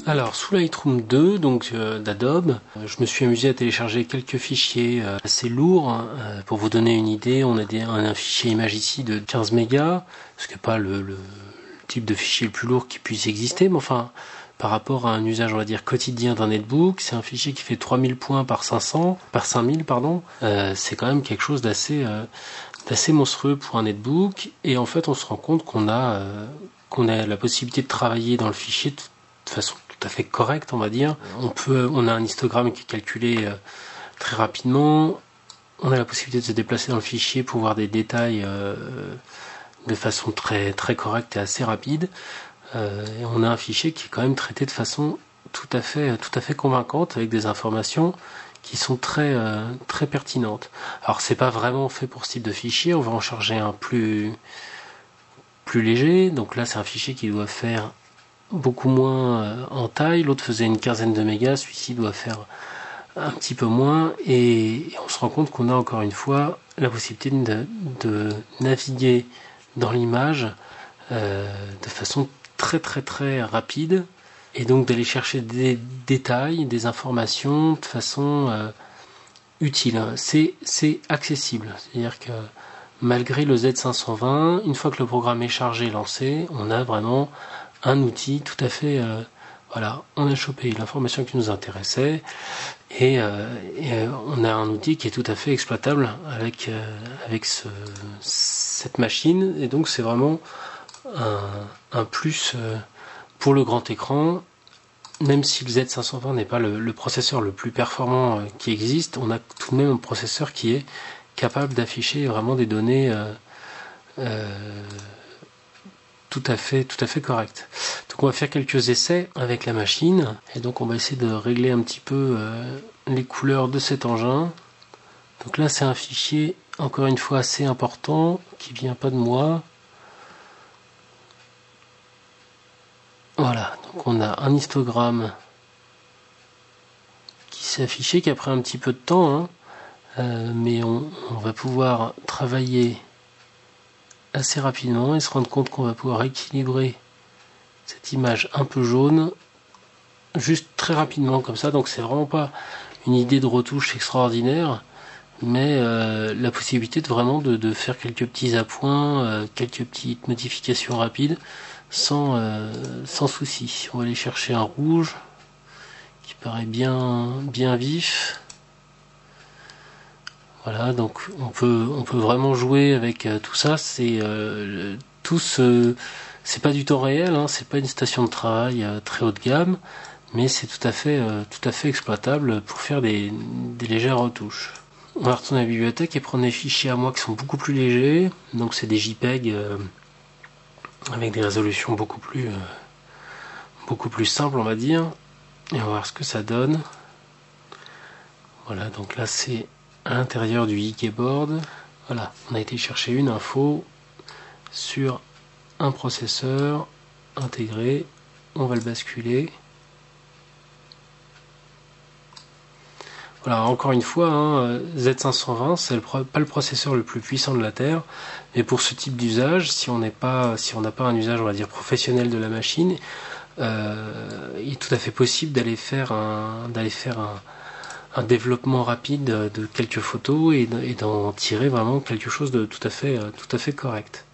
Alors sous Lightroom 2 donc d'Adobe, je me suis amusé à télécharger quelques fichiers assez lourds. Pour vous donner une idée, on a un fichier image ici de 15 mégas, ce qui n'est pas le type de fichier le plus lourd qui puisse exister, mais enfin par rapport à un usage on va dire quotidien d'un netbook, c'est un fichier qui fait 3000 points par 5000 pardon. C'est quand même quelque chose d'assez monstrueux pour un netbook, et en fait on se rend compte qu'on a la possibilité de travailler dans le fichier de façon tout à fait correcte, on va dire. On a un histogramme qui est calculé très rapidement. On a la possibilité de se déplacer dans le fichier pour voir des détails de façon très très correcte et assez rapide. Et on a un fichier qui est quand même traité de façon tout à fait convaincante, avec des informations qui sont très très pertinentes. Alors c'est pas vraiment fait pour ce type de fichier. On va en charger un plus léger. Donc là c'est un fichier qui doit faire beaucoup moins en taille. L'autre faisait une quinzaine de mégas, celui-ci doit faire un petit peu moins, et on se rend compte qu'on a encore une fois la possibilité de naviguer dans l'image de façon très très très rapide, et donc d'aller chercher des détails, des informations de façon utile. C'est accessible, c'est-à-dire que malgré le Z520, une fois que le programme est chargé et lancé, on a vraiment un outil tout à fait voilà, on a chopé l'information qui nous intéressait, et on a un outil qui est tout à fait exploitable avec cette machine, et donc c'est vraiment un plus pour le grand écran. Même si le Z520 n'est pas le processeur le plus performant qui existe, on a tout de même un processeur qui est capable d'afficher vraiment des données tout à fait correct. Donc on va faire quelques essais avec la machine, et donc on va essayer de régler un petit peu les couleurs de cet engin. Donc là c'est un fichier encore une fois assez important qui vient pas de moi. Voilà, donc on a un histogramme qui s'est affiché, qui a pris un petit peu de temps, mais on va pouvoir travailler assez rapidement et se rendre compte qu'on va pouvoir équilibrer cette image un peu jaune juste très rapidement comme ça. Donc c'est vraiment pas une idée de retouche extraordinaire, mais la possibilité de vraiment de faire quelques petits appoints, quelques petites modifications rapides sans souci. On va aller chercher un rouge qui paraît bien vif. Voilà, donc on peut vraiment jouer avec tout ça. C'est pas du temps réel, c'est pas une station de travail très haut de gamme, mais c'est tout à fait exploitable pour faire des légères retouches. On va retourner à la bibliothèque et prendre des fichiers à moi qui sont beaucoup plus légers. Donc c'est des JPEG avec des résolutions beaucoup plus simples, on va dire. Et on va voir ce que ça donne. Voilà, donc là c'est à l'intérieur du Wikboard. Voilà, on a été chercher une info sur un processeur intégré. On va le basculer. Voilà, encore une fois, Z520, c'est pas le processeur le plus puissant de la Terre, mais pour ce type d'usage, si on n'a pas un usage, on va dire, professionnel de la machine, il est tout à fait possible d'aller faire un développement rapide de quelques photos et d'en tirer vraiment quelque chose de tout à fait correct.